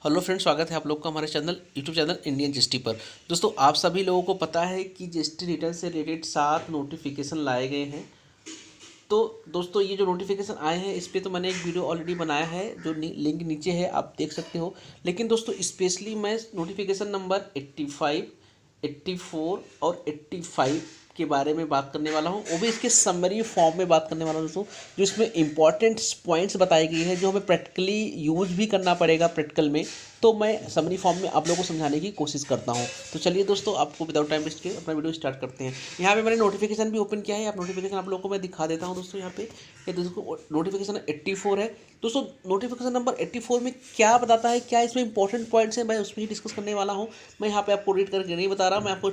Hello friends, स्वागत है आप लोग का हमारे यूट्यूब चैनल इंडियन जीएसटी पर। दोस्तों, आप सभी लोगों को पता है कि जीएसटी रिटर्न से रिलेटेड 7 नोटिफिकेशन लाए गए हैं। तो दोस्तों, ये जो नोटिफिकेशन आए हैं इस पर तो मैंने एक वीडियो ऑलरेडी बनाया है, जो लिंक नीचे है, आप देख सकते हो। लेकिन दोस्तों, स्पेशली मैं नोटिफिकेशन नंबर 85, 84 और 85 के बारे में बात करने वाला हूँ, वो भी इसके समरी फॉर्म में बात करने वाला हूँ दोस्तों। जो इसमें इंपॉर्टेंट पॉइंट्स बताई गई है, जो हमें प्रैक्टिकली यूज भी करना पड़ेगा प्रैक्टिकल में, तो मैं समरी फॉर्म में आप लोगों को समझाने की कोशिश करता हूँ। तो चलिए दोस्तों, आपको विदाउट टाइम वेस्ट के अपना वीडियो स्टार्ट करते हैं। यहाँ पे मैंने नोटिफिकेशन भी ओपन किया है, आप नोटिफिकेशन आप लोगों को मैं दिखा देता हूँ दोस्तों। यहाँ पे ये दोस्तों नोटिफिकेशन 84 है दोस्तों। नोटिफिकेशन नंबर 84 में क्या बताता है, क्या इसमें इंपॉर्टेंट पॉइंट्स हैं, मैं उसमें ही डिस्कस करने वाला हूँ। मैं यहाँ पे आपको रीड करके नहीं बता रहा, मैं आपको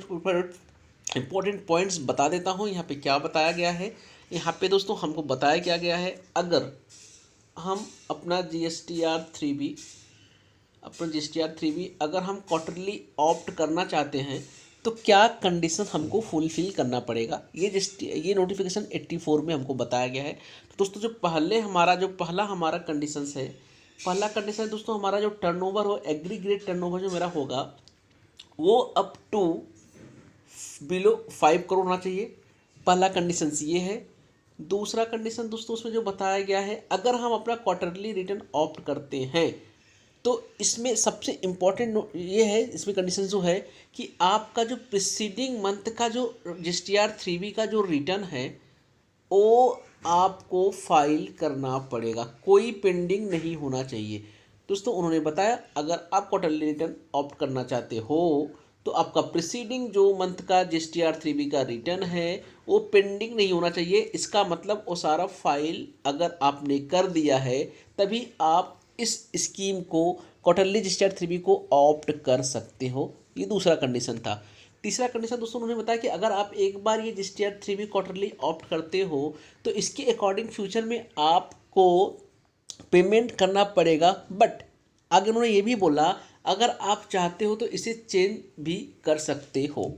इंपॉर्टेंट पॉइंट्स बता देता हूँ। यहाँ पे क्या बताया गया है, यहाँ पे दोस्तों हमको बताया क्या गया है, अगर हम अपना GSTR 3B अगर हम क्वार्टरली ऑप्ट करना चाहते हैं तो क्या कंडीशन हमको फुलफिल करना पड़ेगा, ये नोटिफिकेशन 84 में हमको बताया गया है। तो दोस्तों, जो पहला हमारा कंडीशंस है, पहला कंडीशन दोस्तों, हमारा जो टर्नओवर हो, एग्रीगेट टर्नओवर जो मेरा होगा, वो अप टू बिलो 5 करोड़ होना चाहिए। पहला कंडीशन ये है। दूसरा कंडीशन दोस्तों उसमें जो बताया गया है, अगर हम अपना क्वार्टरली रिटर्न ऑप्ट करते हैं तो इसमें सबसे इम्पॉर्टेंट ये है, इसमें कंडीशन जो है कि आपका जो प्रीसीडिंग मंथ का जो GSTR 3B का जो रिटर्न है वो आपको फाइल करना पड़ेगा, कोई पेंडिंग नहीं होना चाहिए। दोस्तों, उन्होंने बताया अगर आप क्वार्टरली रिटर्न ऑप्ट करना चाहते हो तो आपका प्रीसीडिंग जो मंथ का GSTR 3B का रिटर्न है वो पेंडिंग नहीं होना चाहिए। इसका मतलब वो सारा फाइल अगर आपने कर दिया है तभी आप इस स्कीम को, क्वार्टरली GSTR 3B को ऑप्ट कर सकते हो। ये दूसरा कंडीशन था। तीसरा कंडीशन दोस्तों उन्होंने बताया कि अगर आप एक बार ये GSTR 3B क्वार्टरली ऑप्ट करते हो तो इसके अकॉर्डिंग फ्यूचर में आपको पेमेंट करना पड़ेगा। बट आगे उन्होंने ये भी बोला, अगर आप चाहते हो तो इसे चेंज भी कर सकते हो।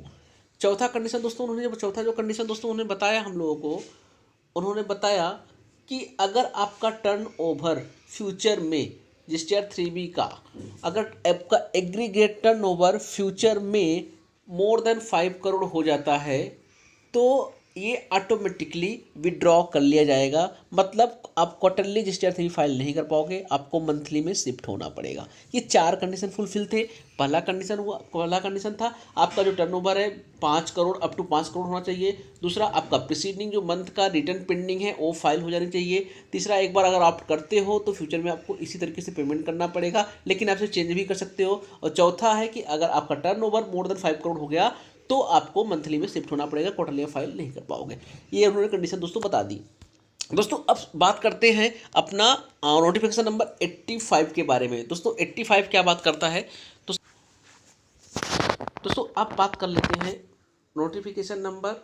चौथा कंडीशन दोस्तों उन्होंने बताया हम लोगों को, उन्होंने बताया कि अगर आपका टर्न ओवर फ्यूचर में GSTR 3B का, अगर आपका एग्रीगेट टर्न ओवर फ्यूचर में मोर देन 5 करोड़ हो जाता है तो ये ऑटोमेटिकली विड्रॉ कर लिया जाएगा। मतलब आप क्वार्टरली GSTR 3 फाइल नहीं कर पाओगे, आपको मंथली में शिफ्ट होना पड़ेगा। ये 4 कंडीशन फुलफिल थे। पहला कंडीशन था आपका जो टर्नओवर है 5 करोड़ अप टू 5 करोड़ होना चाहिए। दूसरा, आपका प्रीसीडिंग जो मंथ का रिटर्न पेंडिंग है वो फाइल हो जानी चाहिए। तीसरा, एक बार अगर आप करते हो तो फ्यूचर में आपको इसी तरीके से पेमेंट करना पड़ेगा, लेकिन आप इसे चेंज भी कर सकते हो। और चौथा है कि अगर आपका टर्नओवर मोर देन 5 करोड़ हो गया तो आपको मंथली में शिफ्ट होना पड़ेगा, क्वार्टरली फाइल नहीं कर पाओगे। ये उन्होंने कंडीशन दोस्तों बता दी। दोस्तों, अब बात करते हैं अपना नोटिफिकेशन नंबर 85 के बारे में। दोस्तों, 85 क्या बात करता है, तो दोस्तों आप बात कर लेते हैं नोटिफिकेशन नंबर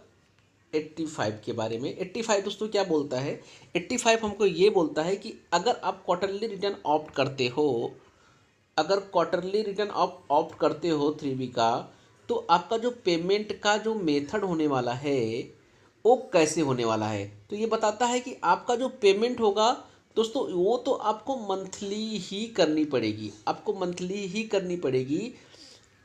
85 के बारे में। 85 दोस्तों क्या बोलता है, 85 हमको ये बोलता है कि अगर आप क्वार्टरली रिटर्न ऑप्ट करते हो, अगर क्वार्टरली रिटर्न ऑप्ट करते हो 3B का, तो आपका जो पेमेंट का जो मेथड होने वाला है वो कैसे होने वाला है। तो ये बताता है कि आपका जो पेमेंट होगा दोस्तों वो तो आपको मंथली ही करनी पड़ेगी,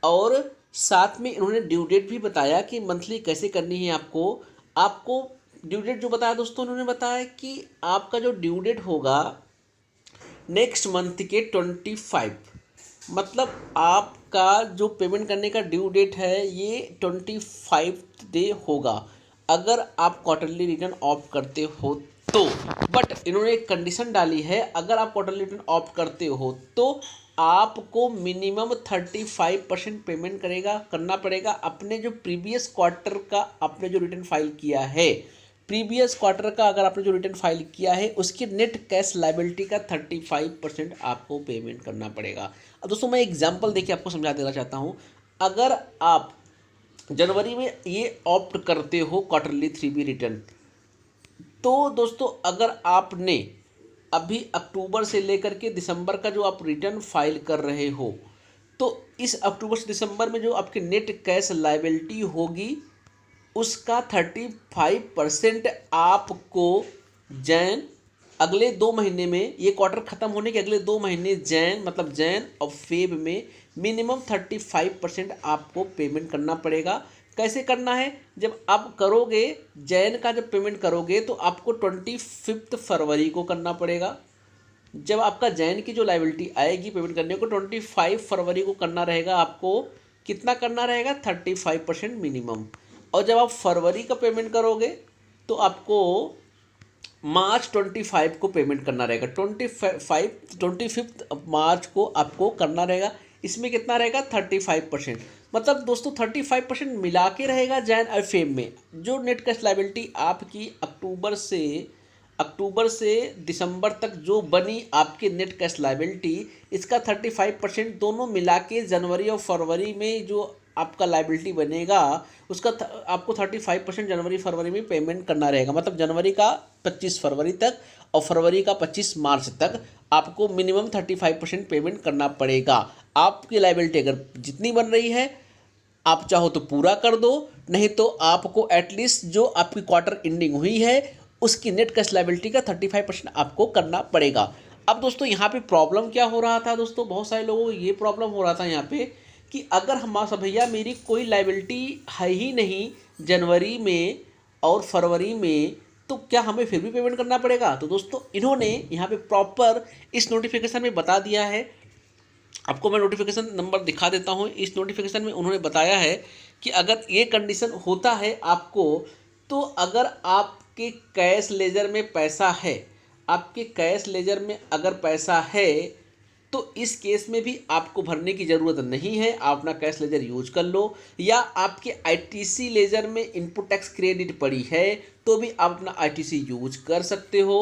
और साथ में इन्होंने ड्यू डेट भी बताया कि मंथली कैसे करनी है। आपको ड्यू डेट जो बताया दोस्तों, उन्होंने बताया कि आपका जो ड्यू डेट होगा नेक्स्ट मंथ के 25, मतलब आपका जो पेमेंट करने का ड्यू डेट है ये 25 डे होगा अगर आप क्वार्टरली रिटर्न ऑप्ट करते हो तो। बट इन्होंने एक कंडीशन डाली है, अगर आप क्वार्टरली रिटर्न ऑप्ट करते हो तो आपको मिनिमम 35% पेमेंट करना पड़ेगा अपने जो प्रीवियस क्वार्टर का आपने जो रिटर्न फाइल किया है, प्रीवियस क्वार्टर का अगर आपने जो रिटर्न फाइल किया है उसकी नेट कैश लायबिलिटी का 35% आपको पेमेंट करना पड़ेगा। अब दोस्तों मैं एग्जांपल देके आपको समझा देना चाहता हूँ। अगर आप जनवरी में ये ऑप्ट करते हो क्वार्टरली 3B रिटर्न, तो दोस्तों अगर आपने अभी अक्टूबर से लेकर के दिसंबर का जो आप रिटर्न फाइल कर रहे हो, तो इस अक्टूबर से दिसंबर में जो आपकी नेट कैश लायबिलिटी होगी उसका 35% आपको जैन अगले 2 महीने में, ये क्वार्टर ख़त्म होने के अगले 2 महीने जैन और फेब में मिनिमम 35% आपको पेमेंट करना पड़ेगा। कैसे करना है? जब आप करोगे जैन का, जब पेमेंट करोगे तो आपको 25 फरवरी को करना पड़ेगा। जब आपका जैन की जो लायबिलिटी आएगी पेमेंट करने को 25 फरवरी को करना रहेगा। आपको कितना करना रहेगा? 35% मिनिमम। और जब आप फरवरी का पेमेंट करोगे तो आपको मार्च 25 को पेमेंट करना रहेगा। 25 मार्च को आपको करना रहेगा। इसमें कितना रहेगा? 35%। मतलब दोस्तों 35% मिला के रहेगा जैन और फेब में। जो नेट कैश लायबिलिटी आपकी अक्टूबर से दिसंबर तक जो बनी आपकी नेट कैश लायबिलिटी, इसका 35% दोनों मिला के जनवरी और फरवरी में जो आपका लायबिलिटी बनेगा उसका आपको 35% जनवरी फरवरी में पेमेंट करना रहेगा। मतलब जनवरी का 25 फरवरी तक और फरवरी का 25 मार्च तक आपको मिनिमम 35% पेमेंट करना पड़ेगा। आपकी लायबिलिटी अगर जितनी बन रही है आप चाहो तो पूरा कर दो, नहीं तो आपको एटलीस्ट जो आपकी क्वार्टर एंडिंग हुई है उसकी नेट कैश लायबिलिटी का 35% आपको करना पड़ेगा। अब दोस्तों यहाँ पे प्रॉब्लम क्या हो रहा था दोस्तों, बहुत सारे लोगों को ये प्रॉब्लम हो रहा था यहाँ पे कि अगर हमारा भैया मेरी कोई लायबिलिटी है ही नहीं जनवरी में और फरवरी में, तो क्या हमें फिर भी पेमेंट करना पड़ेगा? तो दोस्तों इन्होंने यहाँ पे प्रॉपर इस नोटिफिकेशन में बता दिया है। आपको मैं नोटिफिकेशन नंबर दिखा देता हूँ। इस नोटिफिकेशन में उन्होंने बताया है कि अगर ये कंडीशन होता है आपको, तो अगर आपके कैश लेजर में पैसा है, आपके कैश लेजर में अगर पैसा है तो इस केस में भी आपको भरने की ज़रूरत नहीं है। आप अपना कैश लेजर यूज कर लो, या आपके आईटीसी लेजर में इनपुट टैक्स क्रेडिट पड़ी है तो भी आप अपना आईटीसी यूज कर सकते हो।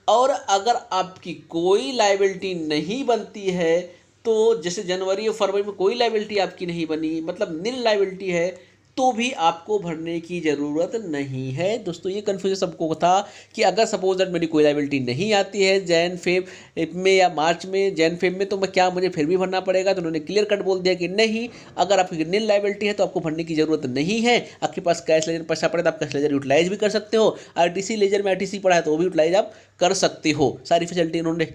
और अगर आपकी कोई लायबिलिटी नहीं बनती है, तो जैसे जनवरी और फरवरी में कोई लायबिलिटी आपकी नहीं बनी, मतलब निल लायबिलिटी है, तो भी आपको भरने की ज़रूरत नहीं है। दोस्तों ये कन्फ्यूजन सबको था कि अगर सपोज दैट मेरी कोई लायबिलिटी नहीं आती है जैन फेब में या मार्च में, जैन फेब में, तो मैं क्या मुझे फिर भी भरना पड़ेगा? तो उन्होंने क्लियर कट बोल दिया कि नहीं, अगर आपकी निल लायबिलिटी है तो आपको भरने की ज़रूरत नहीं है। आपके पास कैश लेजर पैसा पड़े तो आप कैश लेजर यूटिलाइज भी कर सकते हो। आरटीसी लेजर में आरटीसी पड़ा है तो वो भी यूटिलाइज आप कर सकते हो। सारी फैसिलिटी उन्होंने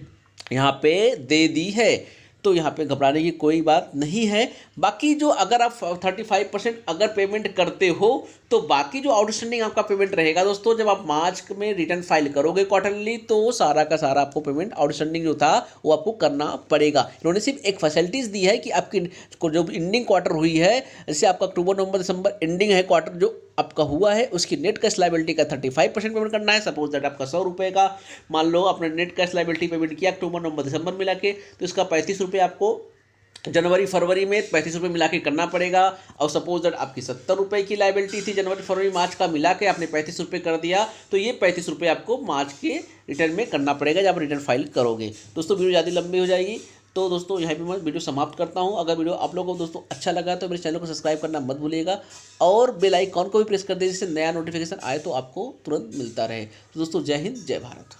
यहाँ पे दे दी है, तो यहाँ पे घबराने की कोई बात नहीं है। बाकी जो अगर आप 35% अगर पेमेंट करते हो तो बाकी जो आउटस्टैंडिंग आपका पेमेंट रहेगा दोस्तों, जब आप मार्च में रिटर्न फाइल करोगे क्वार्टरली, तो सारा का सारा आपको पेमेंट आउटस्टैंडिंग जो था वो आपको करना पड़ेगा। इन्होंने सिर्फ एक फैसिलिटीज़ दी है कि आपकी जो एंडिंग क्वार्टर हुई है, जैसे आपका अक्टूबर नवंबर दिसंबर एंडिंग है क्वार्टर जो आपका हुआ है, उसकी नेट कैश लायबिलिटी का 35% पेमेंट करना है। सपोज दैट आपका 100 रुपये का मान लो आपने नेट कैश लायबिलिटी पेमेंट किया अक्टूबर नवंबर दिसंबर मिला के, तो इसका 35 रुपये आपको जनवरी फरवरी में 35 रुपये मिला के करना पड़ेगा। और सपोज दैट आपकी 70 रुपये की लायबिलिटी थी जनवरी फरवरी मार्च का मिला के आपने 35 रुपये कर दिया, तो ये 35 रुपये आपको मार्च के रिटर्न में करना पड़ेगा जब आप रिटर्न फाइल करोगे। दोस्तों वीडियो ज़्यादा लंबी हो जाएगी, तो दोस्तों यहाँ पे मैं वीडियो समाप्त करता हूँ। अगर वीडियो आप लोगों को दोस्तों अच्छा लगा तो मेरे चैनल को सब्सक्राइब करना मत भूलिएगा और बेल आइकॉन को भी प्रेस कर दीजिए जिससे नया नोटिफिकेशन आए तो आपको तुरंत मिलता रहे। तो दोस्तों जय हिंद जय भारत।